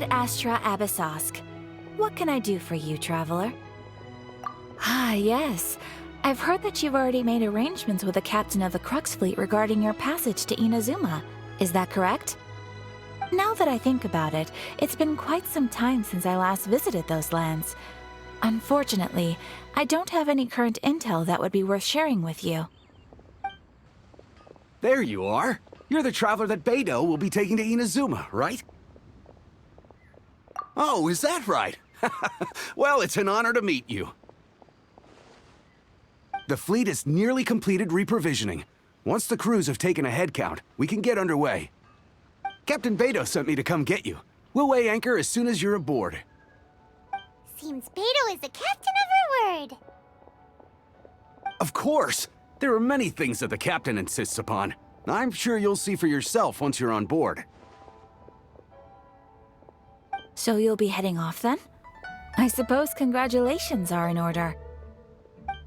Ad Astra Abyssosk. What can I do for you, traveler? Ah, yes. I've heard that you've already made arrangements with the captain of the Crux fleet regarding your passage to Inazuma. Is that correct? Now that I think about it, it's been quite some time since I last visited those lands. Unfortunately, I don't have any current intel that would be worth sharing with you. There you are. You're the traveler that Beidou will be taking to Inazuma, right? Oh, is that right? Well, it's an honor to meet you. The fleet is nearly completed reprovisioning. Once the crews have taken a head count, we can get underway. Captain Beidou sent me to come get you. We'll weigh anchor as soon as you're aboard. Seems Beidou is the captain of her word. Of course! There are many things that the captain insists upon. I'm sure you'll see for yourself once you're on board. So you'll be heading off then? I suppose congratulations are in order.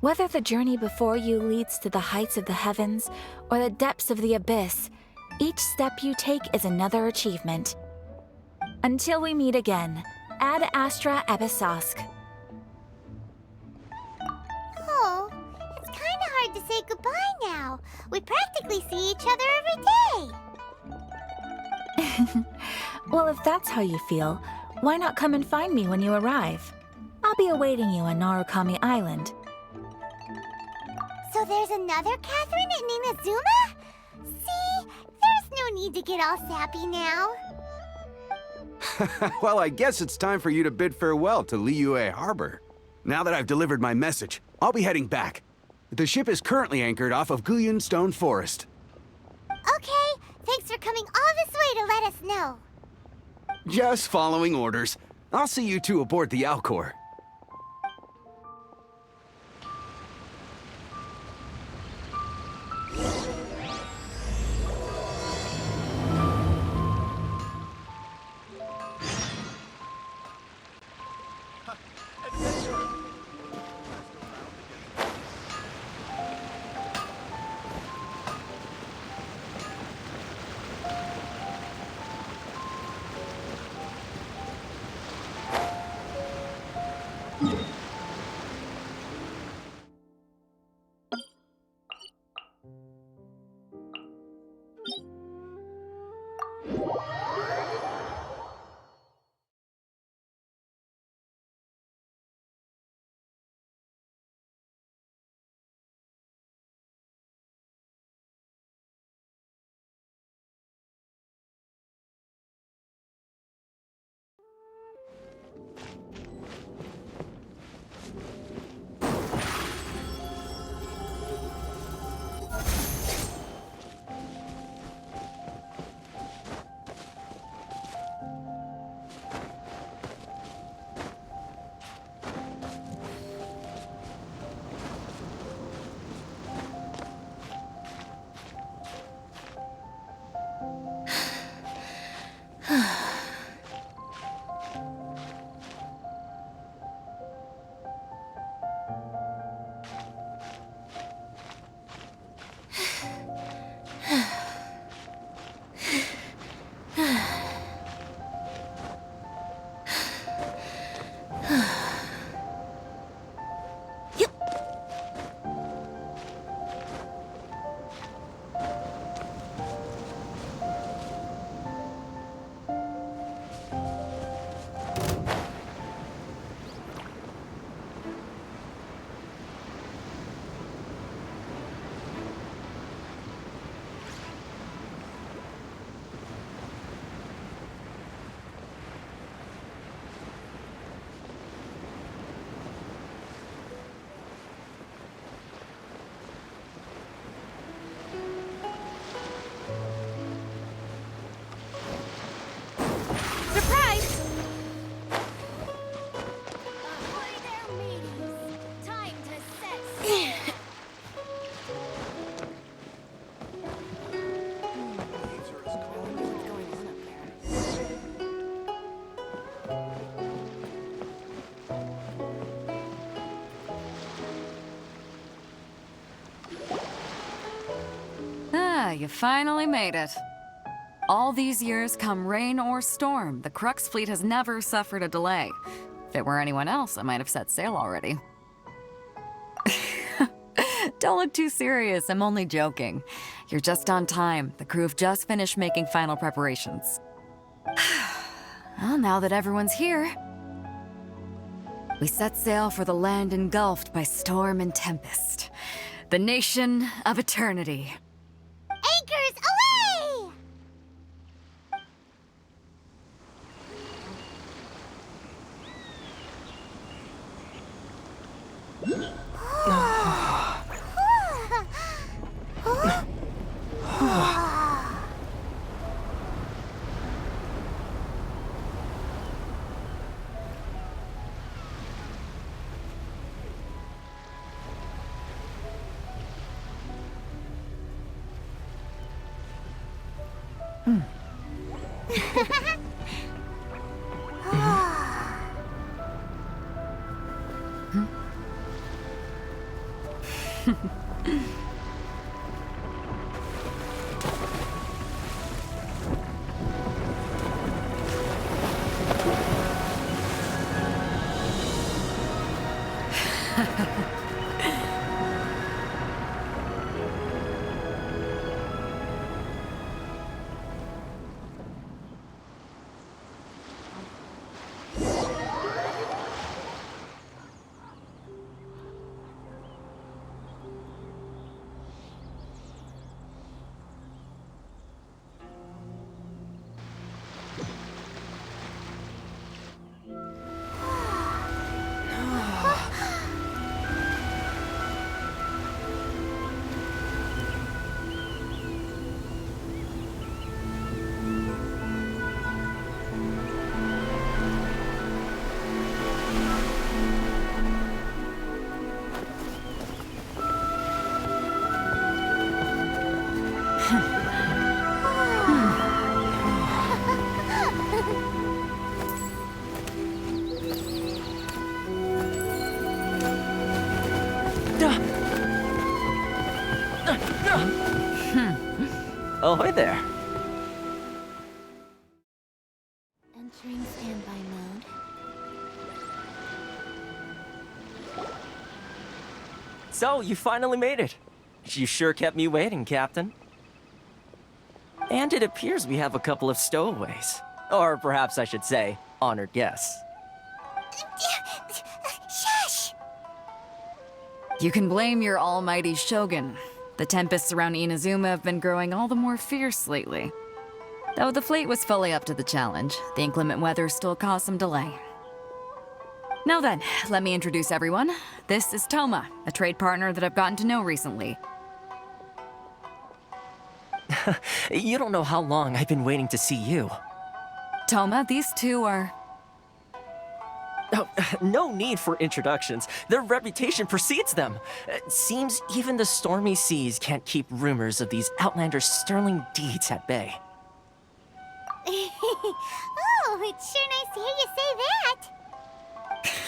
Whether the journey before you leads to the heights of the heavens or the depths of the abyss, each step you take is another achievement. Until we meet again, Ad Astra Abyssosk. Oh, it's kind of hard to say goodbye now. We practically see each other every day. Well, if that's how you feel, why not come and find me when you arrive? I'll be awaiting you on Narukami Island. So there's another Catherine in Inazuma? See, there's no need to get all sappy now. Well, I guess it's time for you to bid farewell to Liyue Harbor. Now that I've delivered my message, I'll be heading back. The ship is currently anchored off of Guyun Stone Forest. Okay, thanks for coming all this way to let us know. Just following orders. I'll see you two aboard the Alcor. You finally made it. All these years, come rain or storm, the Crux fleet has never suffered a delay. If it were anyone else, I might have set sail already. Don't look too serious, I'm only joking. You're just on time. The crew have just finished making final preparations. Well, now that everyone's here, we set sail for the land engulfed by storm and tempest. The nation of eternity. Anchors away! Oh, hi there. Entering standby mode. So, you finally made it. You sure kept me waiting, Captain. And it appears we have a couple of stowaways. Or perhaps I should say, honored guests. Shush! You can blame your almighty shogun. The tempests around Inazuma have been growing all the more fierce lately. Though the fleet was fully up to the challenge, the inclement weather still caused some delay. Now then, let me introduce everyone. This is Toma, a trade partner that I've gotten to know recently. You don't know how long I've been waiting to see you. Toma, these two are... Oh, no need for introductions. Their reputation precedes them. Seems even the stormy seas can't keep rumors of these outlanders' sterling deeds at bay. Oh, it's sure nice to hear you say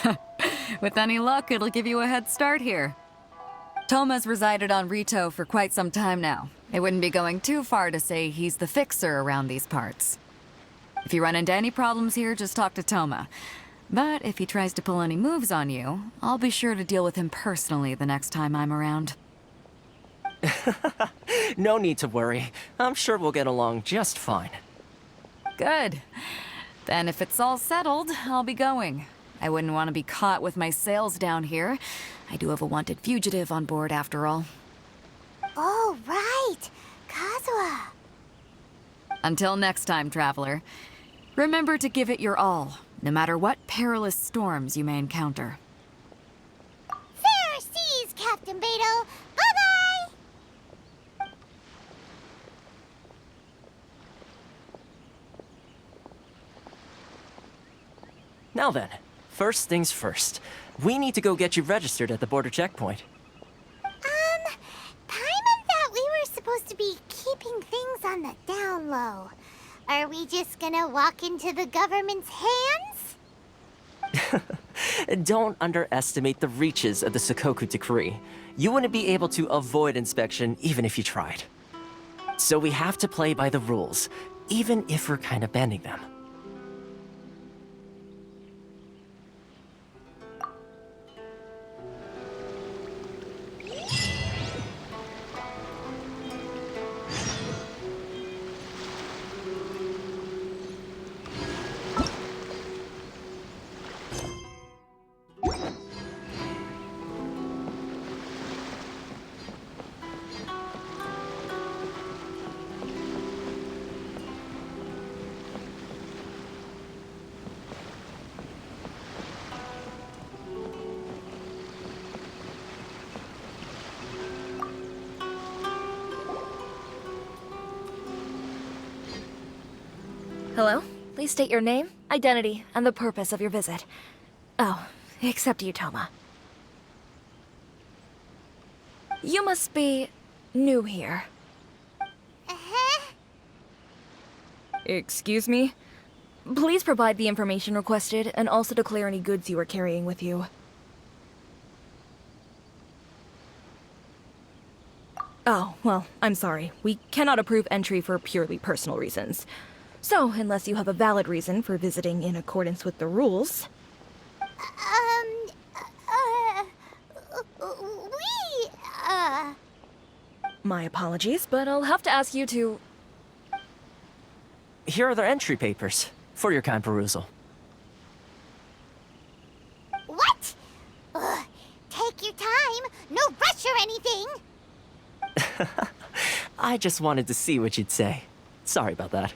that. With any luck, it'll give you a head start here. Toma's resided on Rito for quite some time now. It wouldn't be going too far to say he's the fixer around these parts. If you run into any problems here, just talk to Toma. But if he tries to pull any moves on you, I'll be sure to deal with him personally the next time I'm around. No need to worry. I'm sure we'll get along just fine. Good. Then if it's all settled, I'll be going. I wouldn't want to be caught with my sails down here. I do have a wanted fugitive on board after all. Oh, right. Kazuha. Until next time, traveler. Remember to give it your all, no matter what perilous storms you may encounter. Fair seas, Captain Beto. Bye-bye! Now then, first things first. We need to go get you registered at the border checkpoint. Paimon thought we were supposed to be keeping things on the down low. Are we just gonna walk into the government's hands? Don't underestimate the reaches of the Sakoku decree. You wouldn't be able to avoid inspection even if you tried. So we have to play by the rules. even if we're kind of bending them. Hello? Please state your name, identity, and the purpose of your visit. Oh, except you, Toma. You must be new here. Uh-huh. Excuse me? Please provide the information requested and also declare any goods you are carrying with you. Oh, well, I'm sorry. We cannot approve entry for purely personal reasons. So, unless you have a valid reason for visiting in accordance with the rules... My apologies, but I'll have to ask you to... Here are their entry papers for your kind perusal. What? Ugh, take your time. No rush or anything. I just wanted to see what you'd say. Sorry about that.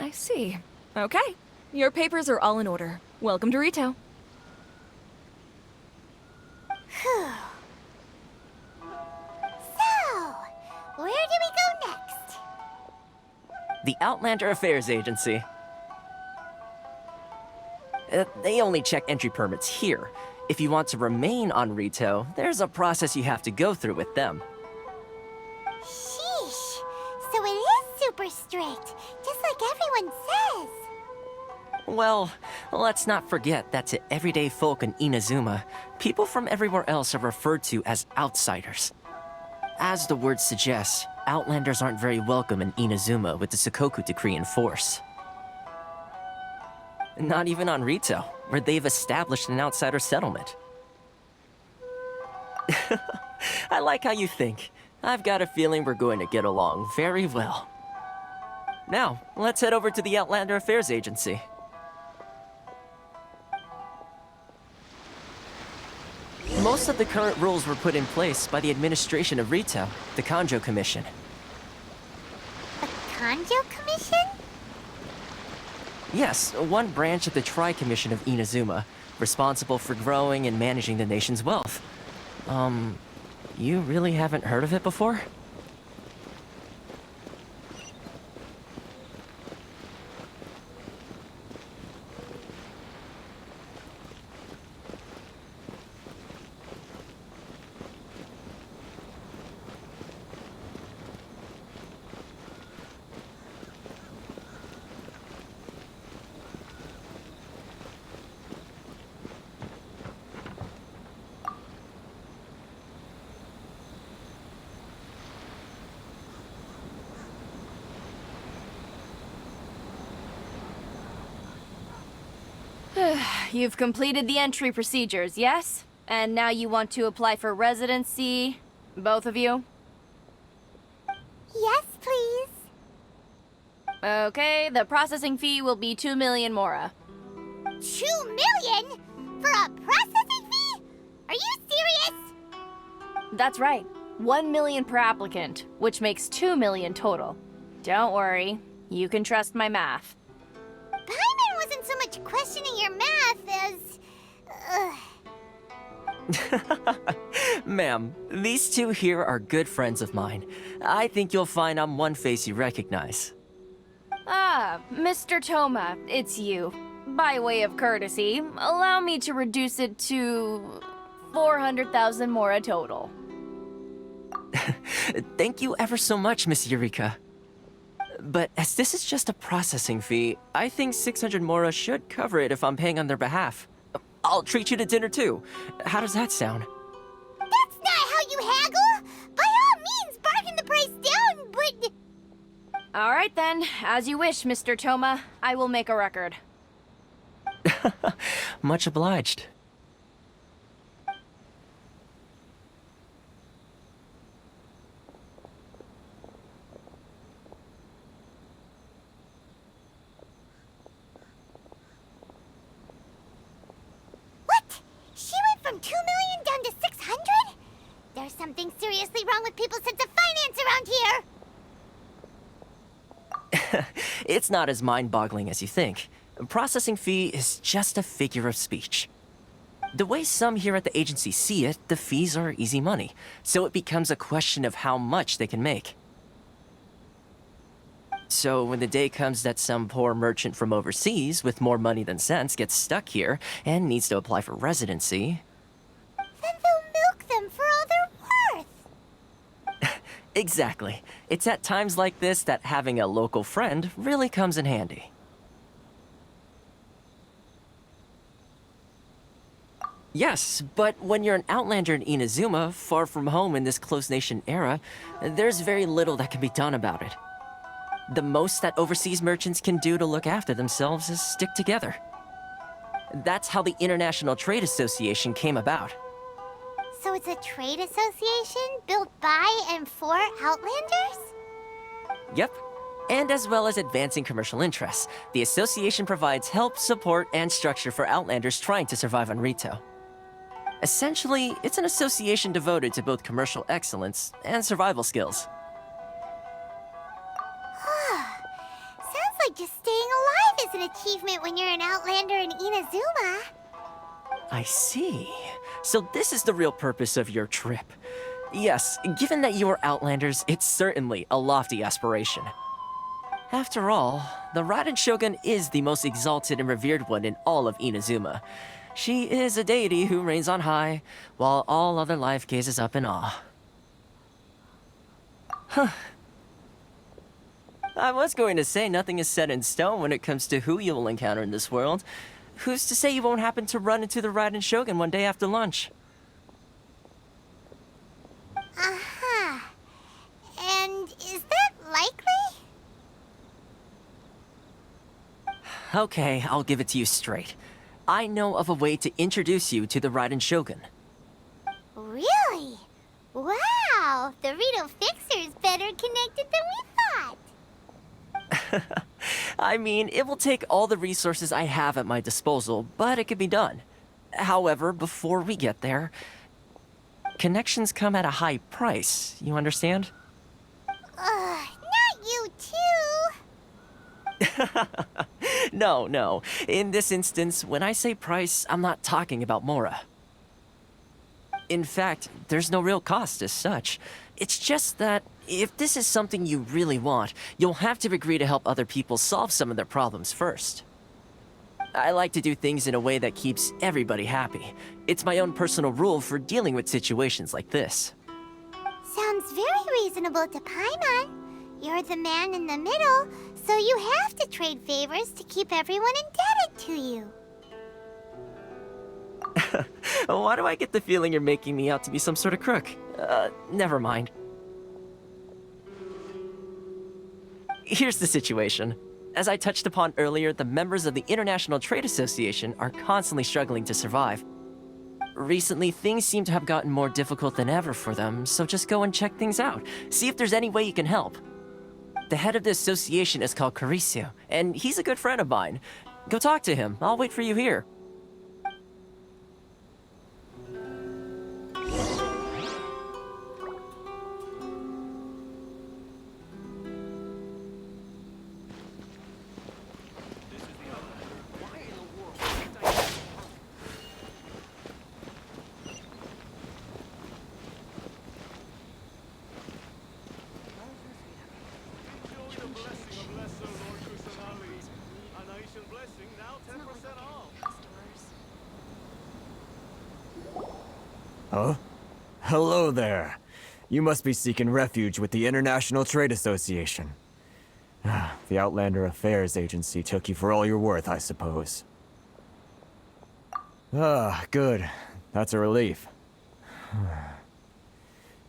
I see. Okay. Your papers are all in order. Welcome to Rito. So, where do we go next? The Outlander Affairs Agency. They only check entry permits here. If you want to remain on Rito, there's a process you have to go through with them. Sheesh. So it is super strict, just like everyone says. Well, let's not forget that to everyday folk in Inazuma, people from everywhere else are referred to as outsiders. As the word suggests, Outlanders aren't very welcome in Inazuma with the Sakoku Decree in force. Not even on Rito, where they've established an outsider settlement. I like how you think. I've got a feeling we're going to get along very well. Now, let's head over to the Outlander Affairs Agency. Most of the current rules were put in place by the administration of Rito, the Kanjo Commission. A Kanjo Commission? Yes, one branch of the Tri-Commission of Inazuma, responsible for growing and managing the nation's wealth. You really haven't heard of it before? You've completed the entry procedures, yes? And now you want to apply for residency? Both of you? Yes, please. Okay, the processing fee will be 2 million mora. 2 million? For a processing fee? Are you serious? That's right. 1 million per applicant, which makes 2 million total. Don't worry, you can trust my math. Paimon wasn't so much questioning your math as... Ma'am, these two here are good friends of mine. I think you'll find I'm one face you recognize. Ah, Mr. Toma, it's you. By way of courtesy, allow me to reduce it to 400,000 mora total. Thank you ever so much, Miss Eureka. But as this is just a processing fee, I think 600 mora should cover it if I'm paying on their behalf. I'll treat you to dinner too. How does that sound? That's not how you All right then, as you wish, Mr. Toma. I will make a record. Much obliged. What? She went from 2 million down to 600? There's something seriously wrong with people's sense of finance around here! It's not as mind-boggling as you think. Processing fee is just a figure of speech. The way some here at the agency see it, the fees are easy money, so it becomes a question of how much they can make. So when the day comes that some poor merchant from overseas with more money than sense gets stuck here and needs to apply for residency... Then they'll milk them for all they're worth! Exactly. It's at times like this that having a local friend really comes in handy. Yes, but when you're an outlander in Inazuma, far from home in this closed nation era, there's very little that can be done about it. The most that overseas merchants can do to look after themselves is stick together. That's how the International Trade Association came about. So it's a trade association built by and for Outlanders? Yep. And as well as advancing commercial interests, the association provides help, support, and structure for Outlanders trying to survive on Rito. Essentially, it's an association devoted to both commercial excellence and survival skills. Sounds like just staying alive is an achievement when you're an Outlander in Inazuma. I see. So this is the real purpose of your trip. Yes, given that you are Outlanders, it's certainly a lofty aspiration. After all, the Raiden Shogun is the most exalted and revered one in all of Inazuma. She is a deity who reigns on high, while all other life gazes up in awe. Huh. I was going to say nothing is set in stone when it comes to who you will encounter in this world. Who's to say you won't happen to run into the Raiden Shogun one day after lunch? Uh-huh. And is that likely? Okay, I'll give it to you straight. I know of a way to introduce you to the Raiden Shogun. Really? Wow! The Rito Fixer is better connected than we thought! I mean, it will take all the resources I have at my disposal, but it can be done. However, before we get there, connections come at a high price, you understand? Not you too! No. In this instance, when I say price, I'm not talking about Mora. In fact, there's no real cost as such. It's just that if this is something you really want, you'll have to agree to help other people solve some of their problems first. I like to do things in a way that keeps everybody happy. It's my own personal rule for dealing with situations like this. Sounds very reasonable to Paimon. You're the man in the middle, so you have to trade favors to keep everyone indebted to you. Why do I get the feeling you're making me out to be some sort of crook? Never mind. Here's the situation. As I touched upon earlier, the members of the International Trade Association are constantly struggling to survive. Recently, things seem to have gotten more difficult than ever for them, so just go and check things out. See if there's any way you can help. The head of the association is called Caricio, and he's a good friend of mine. Go talk to him. I'll wait for you here. Huh? Hello there. You must be seeking refuge with the International Trade Association. The Outlander Affairs Agency took you for all you're worth, I suppose. Good. That's a relief.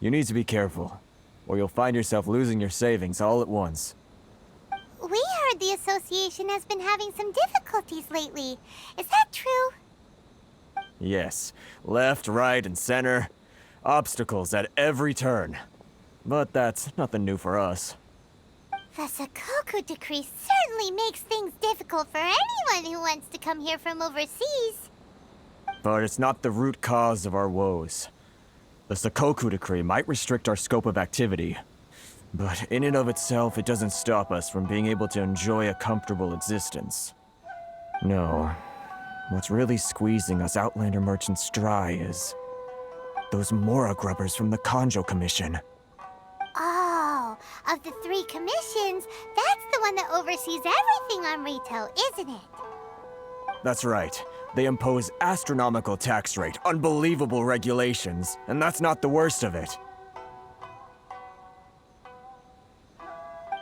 You need to be careful, or you'll find yourself losing your savings all at once. heard the association has been having some difficulties lately. Is that true? Yes, left, right, and center. Obstacles at every turn. But that's nothing new for us. The Sakoku decree certainly makes things difficult for anyone who wants to come here from overseas. But it's not the root cause of our woes. The Sakoku decree might restrict our scope of activity, but in and of itself, it doesn't stop us from being able to enjoy a comfortable existence. No, what's really squeezing us Outlander merchants dry is those Mora grubbers from the Kanjo Commission. Oh, of the 3 commissions, that's the one that oversees everything on retail, isn't it? That's right. They impose astronomical tax rate, unbelievable regulations, and that's not the worst of it.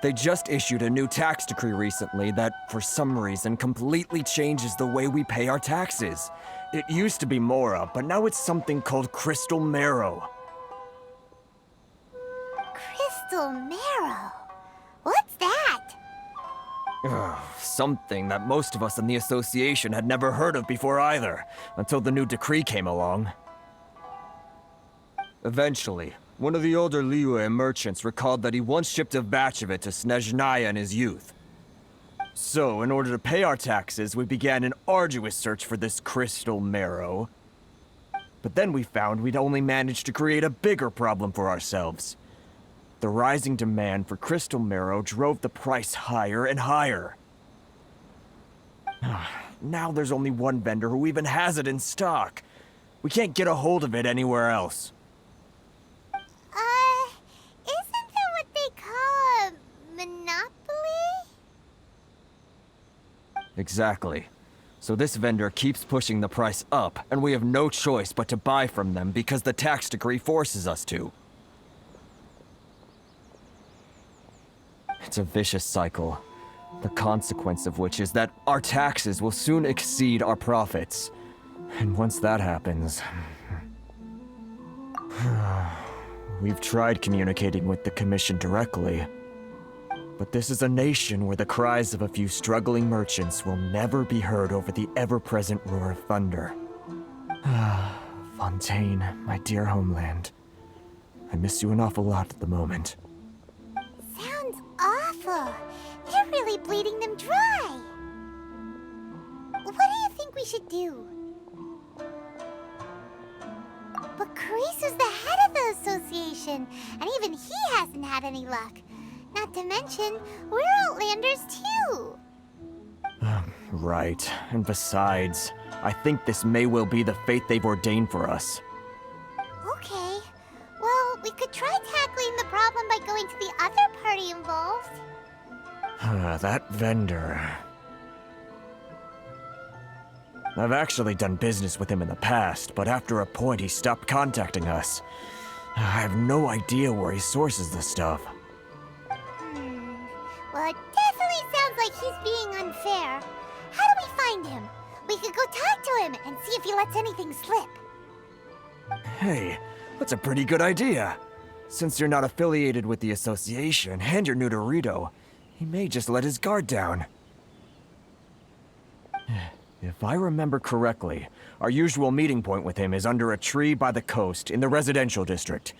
They just issued a new tax decree recently that, for some reason, completely changes the way we pay our taxes. It used to be Mora, but now it's something called Crystal Marrow. Crystal Marrow? What's that? Something that most of us in the association had never heard of before either, until the new decree came along. Eventually, one of the older Liyue merchants recalled that he once shipped a batch of it to Snezhnaya in his youth. So, in order to pay our taxes, we began an arduous search for this crystal marrow. But then we found we'd only managed to create a bigger problem for ourselves. The rising demand for crystal marrow drove the price higher and higher. Now there's only one vendor who even has it in stock. We can't get a hold of it anywhere else. Isn't that what they call a monopoly? Exactly. So this vendor keeps pushing the price up, and we have no choice but to buy from them because the tax decree forces us to. It's a vicious cycle, the consequence of which is that our taxes will soon exceed our profits. And once that happens... We've tried communicating with the Commission directly, but this is a nation where the cries of a few struggling merchants will never be heard over the ever-present roar of thunder. Fontaine, my dear homeland. I miss you an awful lot at the moment. Sounds awful. They're really bleeding them dry. What do you think we should do? But Karisa's the head of the association, and even he hasn't had any luck. Not to mention, we're Outlanders too. Right. And besides, I think this may well be the fate they've ordained for us. Okay. Well, we could try tackling the problem by going to the other party involved. That vendor... I've actually done business with him in the past, but after a point he stopped contacting us. I have no idea where he sources this stuff. Well, it definitely sounds like he's being unfair. How do we find him? We could go talk to him and see if he lets anything slip. Hey, that's a pretty good idea. Since you're not affiliated with the association and you're new to Rito, he may just let his guard down. If I remember correctly, our usual meeting point with him is under a tree by the coast in the residential district.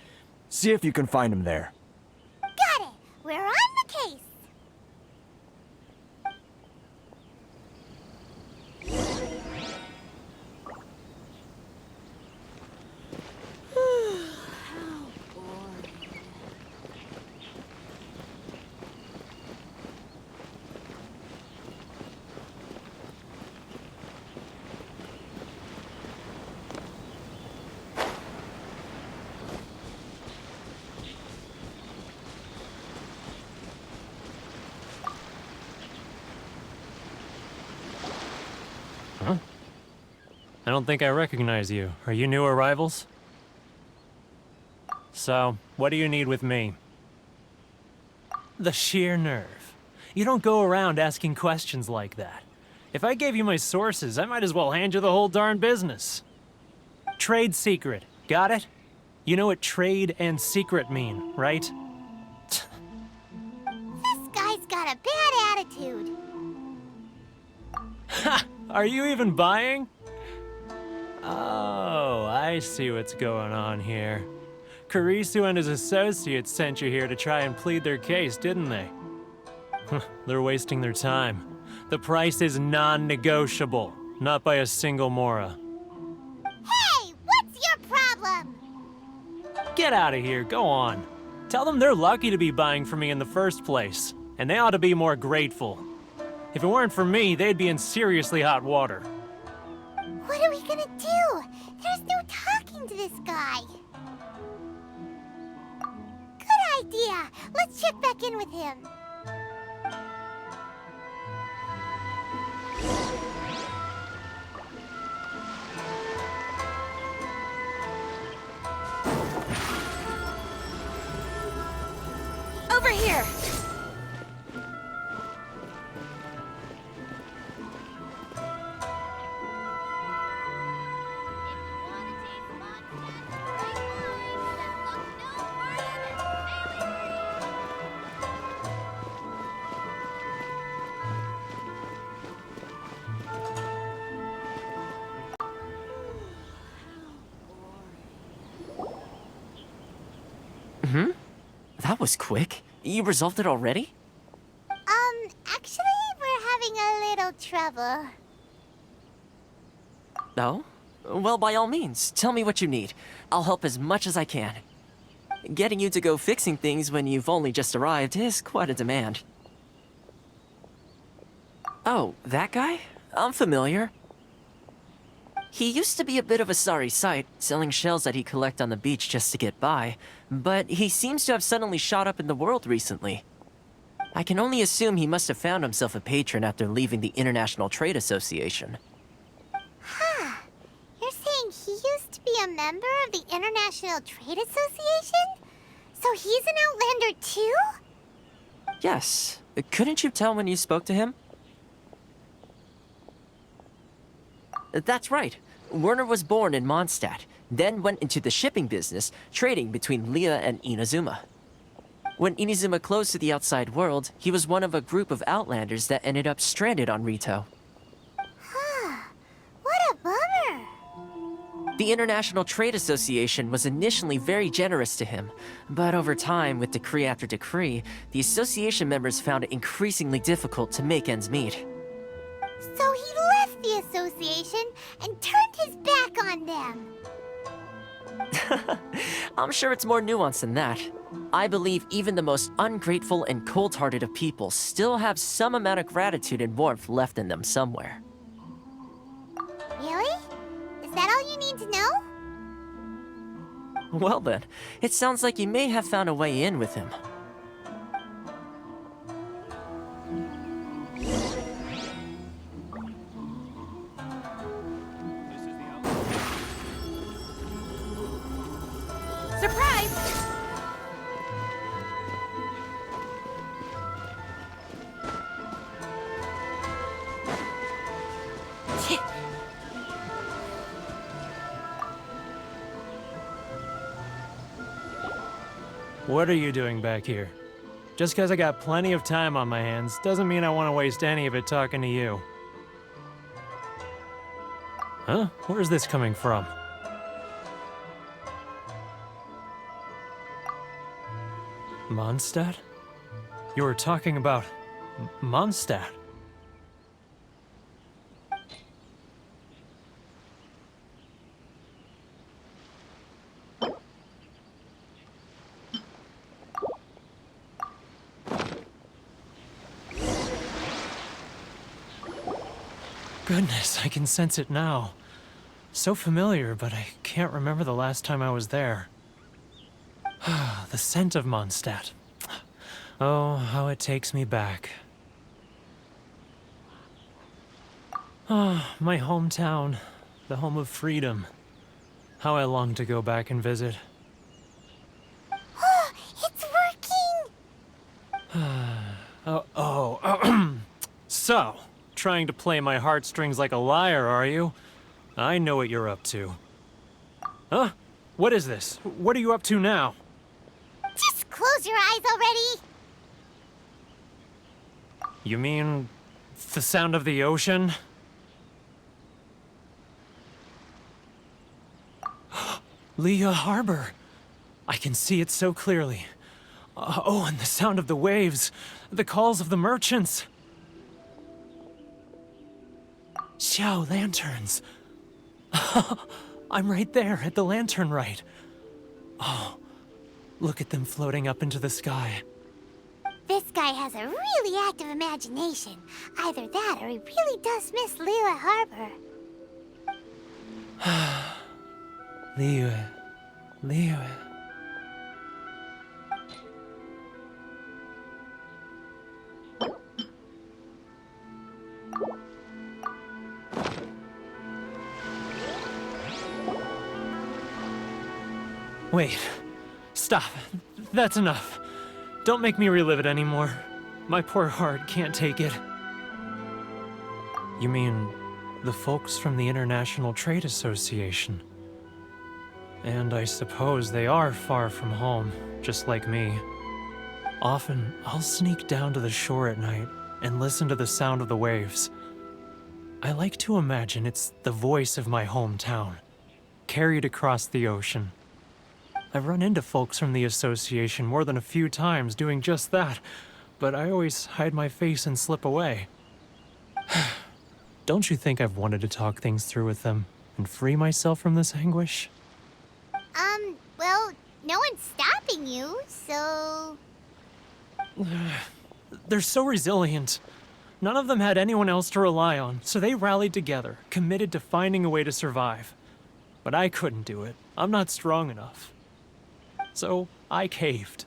See if you can find him there. Got it! We're on the case! I don't think I recognize you. Are you new arrivals? So, what do you need with me? The sheer nerve. You don't go around asking questions like that. If I gave you my sources, I might as well hand you the whole darn business. Trade secret. Got it? You know what trade and secret mean, right? This guy's got a bad attitude. attitude. Are you even buying? Oh, I see what's going on here. Kurisu and his associates sent you here to try and plead their case, didn't they? They're wasting their time. The price is non-negotiable, not by a single Mora. Hey, what's your problem? Get out of here, go on. Tell them they're lucky to be buying from me in the first place, and they ought to be more grateful. If it weren't for me, they'd be in seriously hot water. What are we gonna do? There's no talking to this guy. Good idea. Let's check back in with him. Over here! That was quick. You resolved it already? Actually, we're having a little trouble. No? Well, by all means, tell me what you need. I'll help as much as I can. Getting you to go fixing things when you've only just arrived is quite a demand. Oh, that guy? I'm familiar. He used to be a bit of a sorry sight, selling shells that he collect on the beach just to get by, but he seems to have suddenly shot up in the world recently. I can only assume he must have found himself a patron after leaving the International Trade Association. You're saying he used to be a member of the International Trade Association? So he's an Outlander too? Yes. Couldn't you tell when you spoke to him? That's right. Werner was born in Mondstadt, then went into the shipping business, trading between Leah and Inazuma. When Inazuma closed to the outside world, he was one of a group of Outlanders that ended up stranded on Rito. What a bummer! The International Trade Association was initially very generous to him, but over time, with decree after decree, the association members found it increasingly difficult to make ends meet. So he left the association and turned his back on them. I'm sure it's more nuanced than that. I believe even the most ungrateful and cold-hearted of people still have some amount of gratitude and warmth left in them somewhere. Really? Is that all you need to know? Well then, it sounds like you may have found a way in with him. Surprise! What are you doing back here? Just because I got plenty of time on my hands doesn't mean I want to waste any of it talking to you. Huh? Where's this coming from? Mondstadt? You were talking about Mondstadt. Goodness, I can sense it now. So familiar, but I can't remember the last time I was there. The scent of Mondstadt. Oh, how it takes me back. Ah, my hometown, the home of freedom. How I long to go back and visit. It's working! So, trying to play my heartstrings like a liar, are you? I know what you're up to. Huh? What is this? What are you up to now? Just close your eyes already! You mean the sound of the ocean? Leah Harbor. I can see it so clearly. Oh, and the sound of the waves, the calls of the merchants. Xiao lanterns. I'm right there at the lantern right. Oh, look at them floating up into the sky. This guy has a really active imagination. Either that or he really does miss Leela Harbor. Leah. Wait. Stop. That's enough. Don't make me relive it anymore. My poor heart can't take it. You mean the folks from the International Trade Association? And I suppose they are far from home, just like me. Often, I'll sneak down to the shore at night and listen to the sound of the waves. I like to imagine it's the voice of my hometown, carried across the ocean. I've run into folks from the association more than a few times doing just that, but I always hide my face and slip away. Don't you think I've wanted to talk things through with them and free myself from this anguish? Well, no one's stopping you, so... They're so resilient. None of them had anyone else to rely on, so they rallied together, committed to finding a way to survive. But I couldn't do it. I'm not strong enough. So I caved.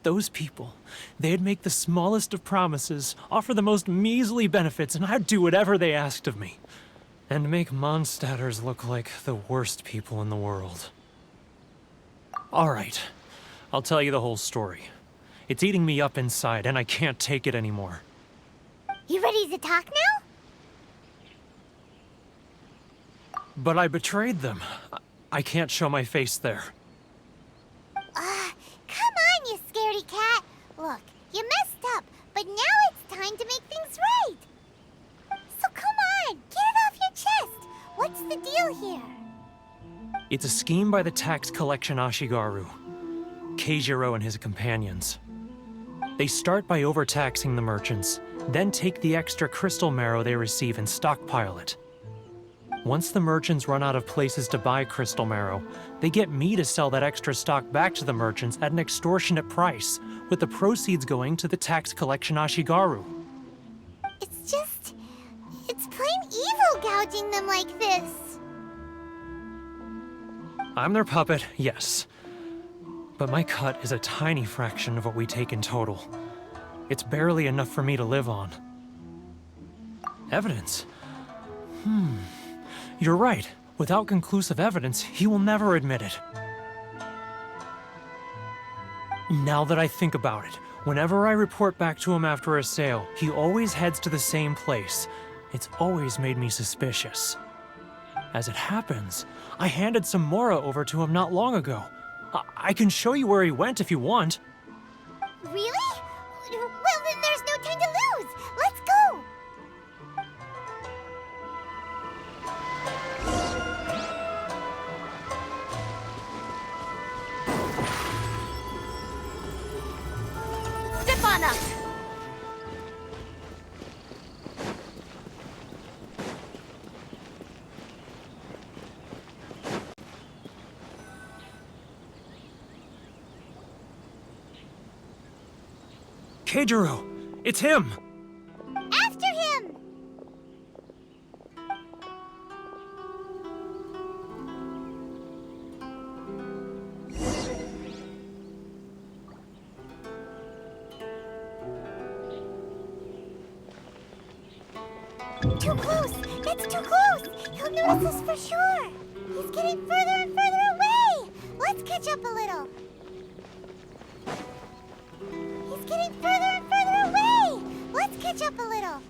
Those people, they'd make the smallest of promises, offer the most measly benefits, and I'd do whatever they asked of me. And make Mondstadters look like the worst people in the world. All right, I'll tell you the whole story. It's eating me up inside, and I can't take it anymore. You ready to talk now? But I betrayed them. I can't show my face there. Come on, you scaredy cat. Look, you messed up, but now it's time to make things right. So come on, get it off your chest. What's the deal here? It's a scheme by the tax collection Ashigaru, Keijiro and his companions. They start by overtaxing the merchants, then take the extra crystal marrow they receive and stockpile it. Once the merchants run out of places to buy crystal marrow, they get me to sell that extra stock back to the merchants at an extortionate price, with the proceeds going to the tax collection Ashigaru. It's plain evil gouging them like this. I'm their puppet, yes. But my cut is a tiny fraction of what we take in total. It's barely enough for me to live on. Evidence? You're right. Without conclusive evidence, he will never admit it. Now that I think about it, whenever I report back to him after a sale, he always heads to the same place. It's always made me suspicious. As it happens, I handed some Mora over to him not long ago. I can show you where he went if you want. Really? Well, then there's no time to lose. Let's go. Step on up! Keijiro! It's him! After him! Too close! That's too close! He'll notice us for sure! He's getting further and further away! Let's catch up a little. He's getting further and further away! Let's catch up a little.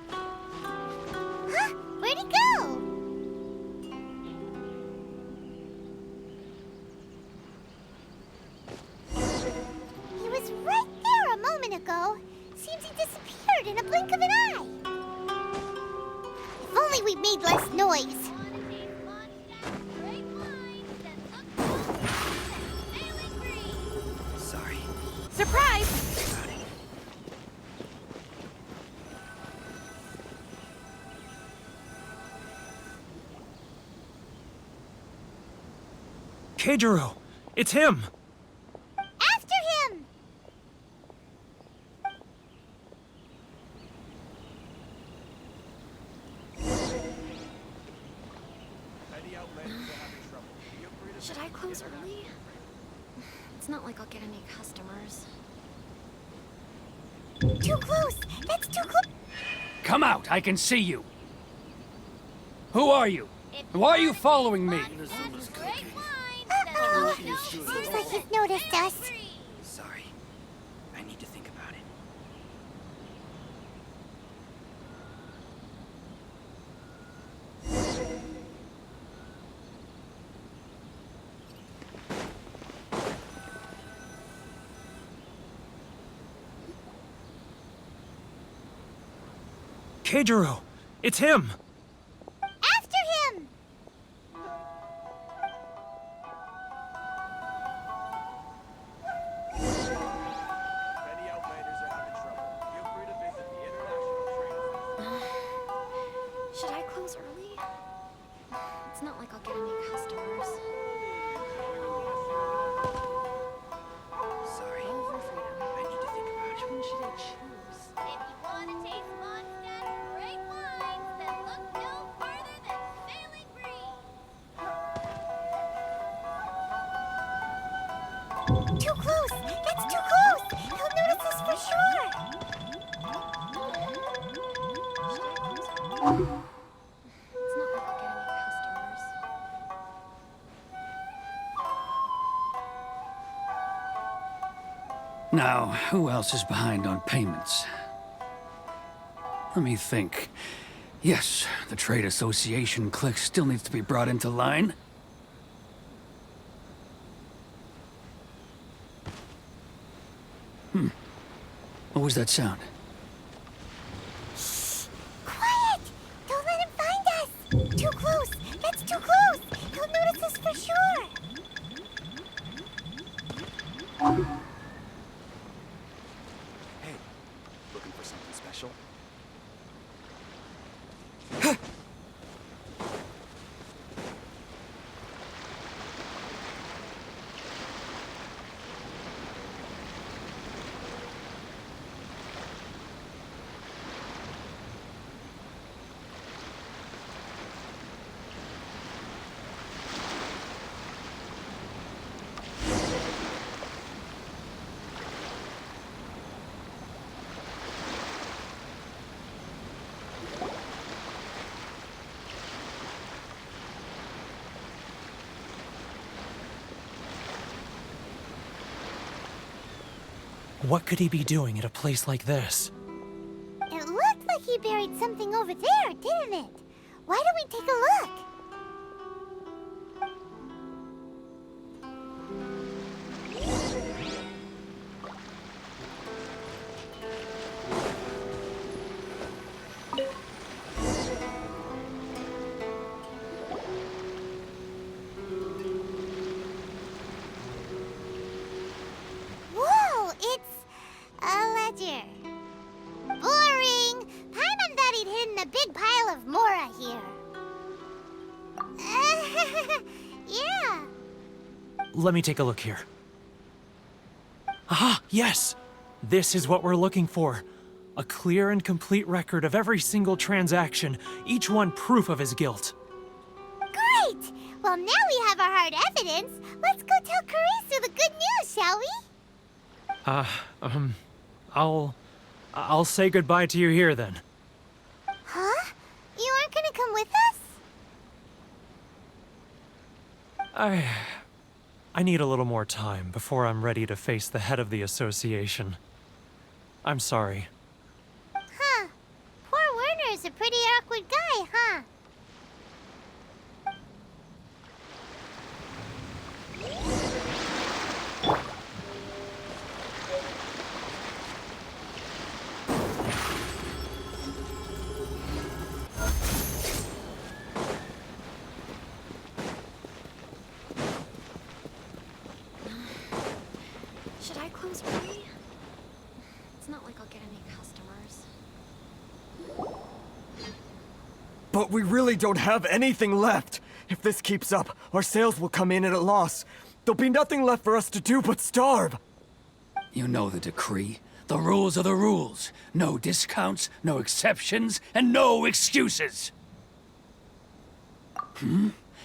Huh? Where'd he go? He was right there a moment ago. Seems he disappeared we made less noise. Sorry. Surprise! Keijiro! It's him! After him! Should I close early? It's not like I'll get any customers. Too close! That's too close! Come out, I can see you. Who are you? Why are you following me? Uh-oh! Seems like he's noticed us. Sorry. I need to think about it. Keijiro! It's him! After him! Many Outlanders are having trouble. Feel free to visit the International Trade Association. Should I close early? It's not like I'll get any customers. Sorry. Over freedom. I need to think about Which it. one should I choose? If you want to taste Mondstadt's great wines, then look no further than Sailing Breeze. Too close! That's too close! He'll notice us for sure! It's not like I'll get any customers. Now, who else is behind on payments? Let me think. Yes, the Trade Association clique still needs to be brought into line. What was that sound? Quiet! Don't let him find us! Too close! That's too close! He'll notice us for sure! Hey, looking for something special? What could he be doing at a place like this? It looked like he buried something over there, didn't it? Why don't we take a look? Whoa, it's a ledger. Boring! Paimon thought he'd hidden a big pile of Mora here. Yeah. Let me take a look here. Ah, yes! This is what we're looking for. A clear and complete record of every single transaction, each one proof of his guilt. Great! Well, now we have our hard evidence. Let's go tell Karisu the good news, shall we? I'll say goodbye to you here then. Huh? You aren't gonna come with us? I need a little more time before I'm ready to face the head of the association. I'm sorry. Huh. Poor Werner's a pretty awkward guy, huh? close early? It's not like I'll get any customers. But we really don't have anything left. If this keeps up, our sales will come in at a loss. There'll be nothing left for us to do but starve. You know the decree. The rules are the rules. No discounts, no exceptions, and no excuses.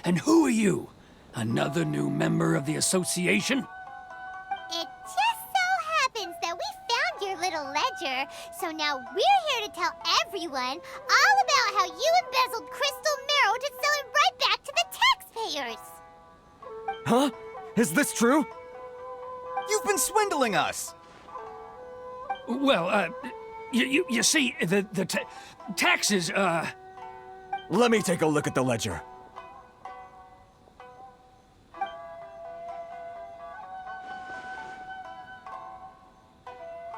And who are you? Another new member of the association? It just so happens that we found your little ledger, so now we're here to tell everyone all about how you embezzled crystal marrow to sell it right back to the taxpayers. Huh? Is this true? You've been swindling us! Well, you see, the taxes, Let me take a look at the ledger.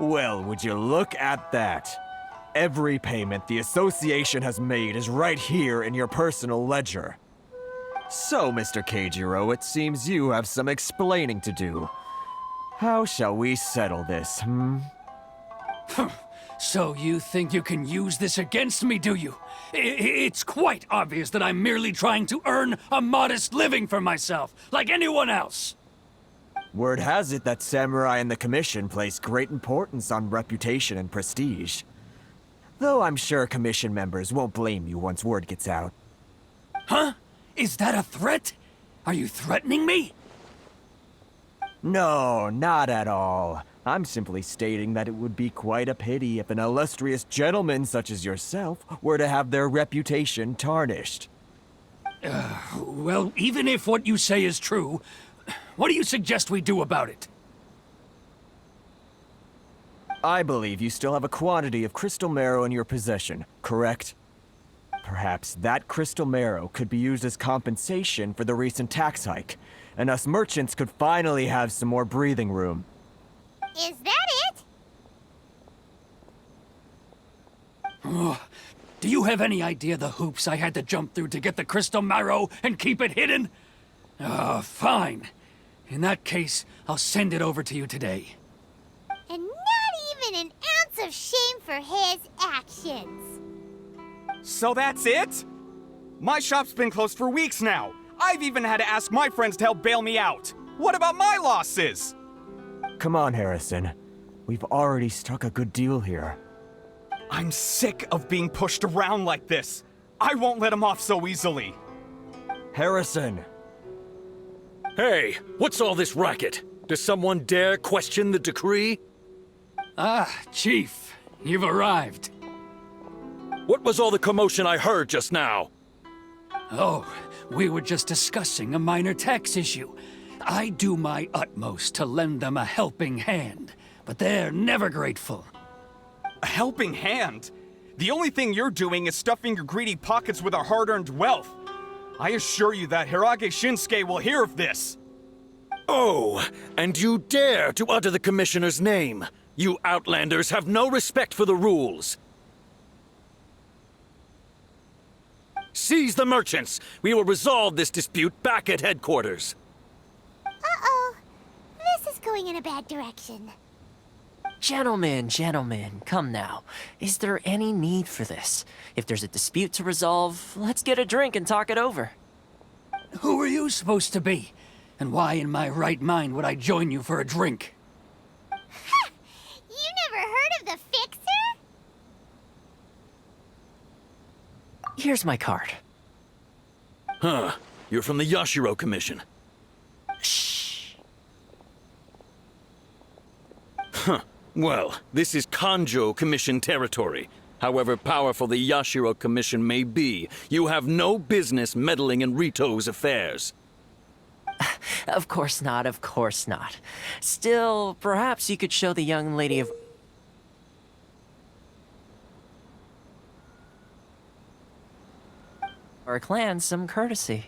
Well, would you look at that? Every payment the association has made is right here in your personal ledger. So, Mr. Keijiro, it seems you have some explaining to do. How shall we settle this, So you think you can use this against me, do you? It's quite obvious that I'm merely trying to earn a modest living for myself, like anyone else. Word has it that Samurai and the Commission place great importance on reputation and prestige. Though I'm sure Commission members won't blame you once word gets out. Huh? Is that a threat? Are you threatening me? No, not at all. I'm simply stating that it would be quite a pity if an illustrious gentleman such as yourself were to have their reputation tarnished. Well, even if what you say is true, what do you suggest we do about it? I believe you still have a quantity of crystal marrow in your possession, correct? Perhaps that crystal marrow could be used as compensation for the recent tax hike, and us merchants could finally have some more breathing room. Is that it? Do you have any idea the hoops I had to jump through to get the crystal marrow and keep it hidden? Fine. In that case, I'll send it over to you today. And not even an ounce of shame for his actions. So that's it? My shop's been closed for weeks now. I've even had to ask my friends to help bail me out. What about my losses? Come on, Harrison. We've already struck a good deal here. I'm sick of being pushed around like this. I won't let him off so easily. Harrison! Hey, what's all this racket? Does someone dare question the decree? Chief, you've arrived. What was all the commotion I heard just now? Oh, we were just discussing a minor tax issue. I do my utmost to lend them a helping hand, but they're never grateful. A helping hand? The only thing you're doing is stuffing your greedy pockets with our hard-earned wealth. I assure you that Hirage Shinsuke will hear of this. Oh, and you dare to utter the Commissioner's name. You Outlanders have no respect for the rules. Seize the merchants. We will resolve this dispute back at headquarters. Uh-oh. This is going in a bad direction. Gentlemen, come now. Is there any need for this? If there's a dispute to resolve, let's get a drink and talk it over. Who are you supposed to be? And why in my right mind would I join you for a drink? Ha! You never heard of the Fixer? Here's my card. Huh. You're from the Yashiro Commission. Shh. Huh. Well, this is Kanjo Commission territory. However powerful the Yashiro Commission may be, you have no business meddling in Rito's affairs. Of course not. Still, perhaps you could show the young lady of... our clan some courtesy.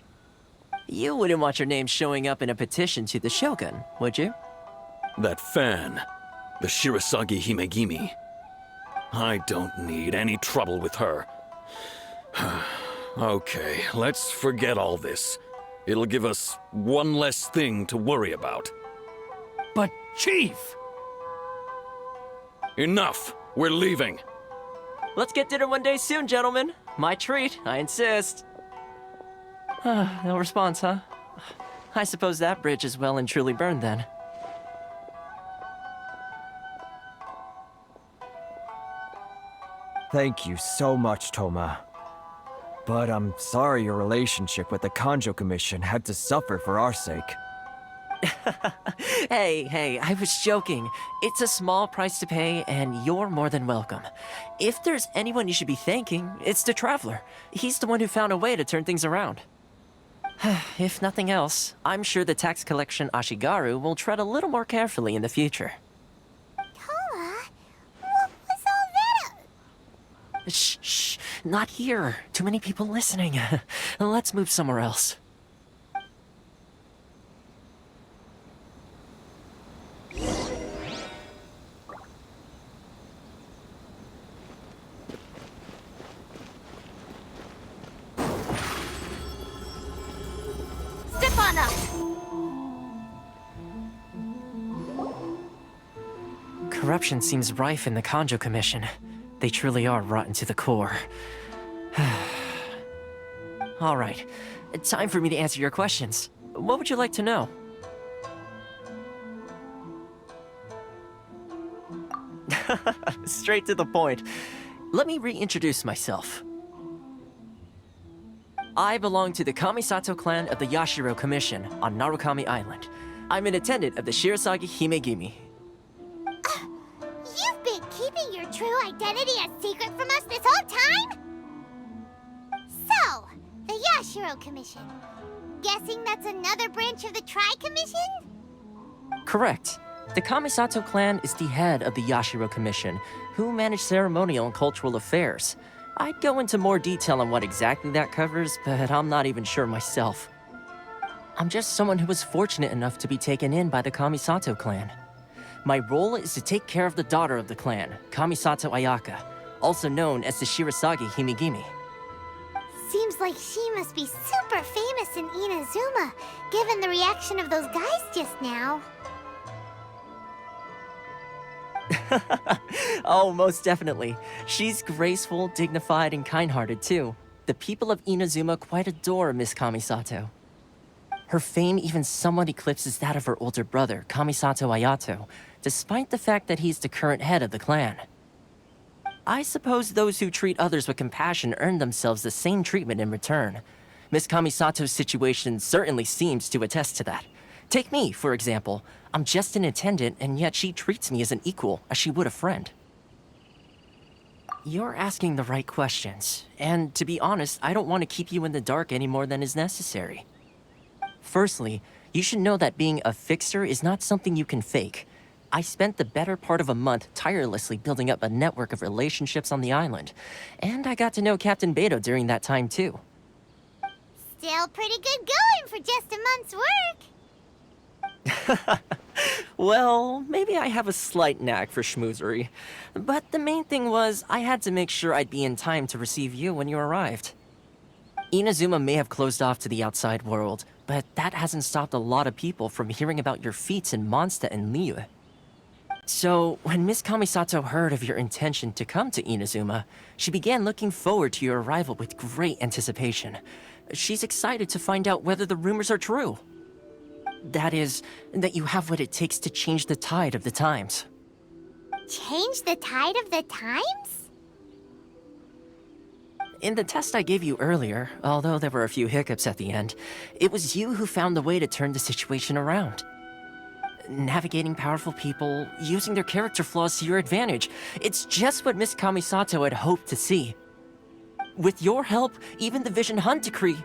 You wouldn't want your name showing up in a petition to the Shogun, would you? That fan, the Shirasagi Himegimi. I don't need any trouble with her. Okay, let's forget all this. It'll give us one less thing to worry about. But, Chief! Enough! We're leaving. Let's get dinner one day soon, gentlemen. My treat, I insist. No response, huh? I suppose that bridge is well and truly burned then. Thank you so much, Toma. But I'm sorry your relationship with the Kanjo Commission had to suffer for our sake. Hey, I was joking. It's a small price to pay, and you're more than welcome. If there's anyone you should be thanking, it's the Traveler. He's the one who found a way to turn things around. If nothing else, I'm sure the tax collection Ashigaru will tread a little more carefully in the future. Toma, what was all that? Shh, not here. Too many people listening. Let's move somewhere else. Step on up! Corruption seems rife in the Kanjo Commission. They truly are rotten to the core. All right, time for me to answer your questions. What would you like to know? Straight to the point. Let me reintroduce myself. I belong to the Kamisato clan of the Yashiro Commission on Narukami Island. I'm an attendant of the Shirasagi Himegimi. You've been keeping your true identity a secret from us this whole time? So, the Yashiro Commission. Guessing that's another branch of the Tri-Commission? Correct. The Kamisato clan is the head of the Yashiro Commission, who manage ceremonial and cultural affairs. I'd go into more detail on what exactly that covers, but I'm not even sure myself. I'm just someone who was fortunate enough to be taken in by the Kamisato clan. My role is to take care of the daughter of the clan, Kamisato Ayaka, also known as the Shirasagi Himegimi. Seems like she must be super famous in Inazuma, given the reaction of those guys just now. Oh, most definitely. She's graceful, dignified, and kind-hearted too. The people of Inazuma quite adore Miss Kamisato. Her fame even somewhat eclipses that of her older brother, Kamisato Ayato, despite the fact that he's the current head of the clan. I suppose those who treat others with compassion earn themselves the same treatment in return. Miss Kamisato's situation certainly seems to attest to that. Take me, for example. I'm just an attendant, and yet she treats me as an equal, as she would a friend. You're asking the right questions, and to be honest, I don't want to keep you in the dark any more than is necessary. Firstly, you should know that being a fixer is not something you can fake. I spent the better part of a month tirelessly building up a network of relationships on the island, and I got to know Captain Beto during that time too. Still pretty good going for just a month's work. Well, maybe I have a slight knack for schmoozery, but the main thing was I had to make sure I'd be in time to receive you when you arrived. Inazuma may have closed off to the outside world, but that hasn't stopped a lot of people from hearing about your feats in Mondstadt and Liyue. So, when Miss Kamisato heard of your intention to come to Inazuma, she began looking forward to your arrival with great anticipation. She's excited to find out whether the rumors are true. That is, that you have what it takes to change the tide of the times. Change the tide of the times? In the test I gave you earlier, although there were a few hiccups at the end, it was you who found the way to turn the situation around. Navigating powerful people, using their character flaws to your advantage. It's just what Miss Kamisato had hoped to see. With your help, even the Vision Hunt decree...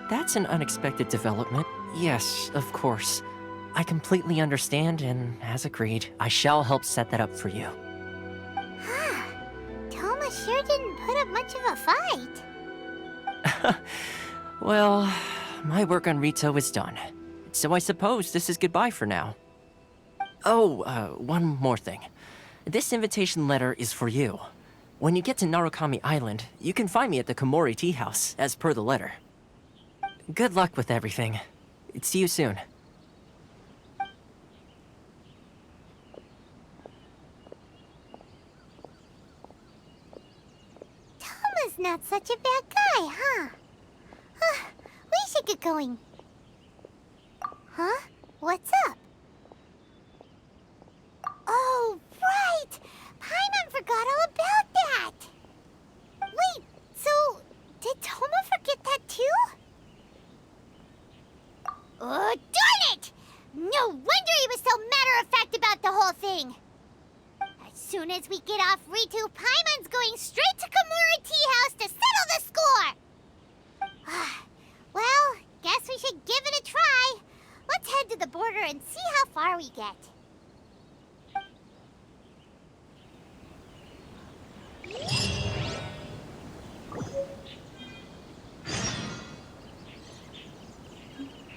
That's an unexpected development. Yes, of course. I completely understand, and as agreed, I shall help set that up for you. Toma sure didn't put up much of a fight. Well, my work on Rito is done. So I suppose this is goodbye for now. Oh, one more thing. This invitation letter is for you. When you get to Narukami Island, you can find me at the Komori Tea House, as per the letter. Good luck with everything. See you soon. Toma's not such a bad guy, huh? We should get going. Huh? What's up? Oh, right! Paimon forgot all about that! Wait, so did Toma forget that too? Oh, darn it! No wonder he was so matter-of-fact about the whole thing! As soon as we get off Ritu, Paimon's going straight to Komori Tea House to settle the score! Well, guess we should give it a try. Let's head to the border and see how far we get.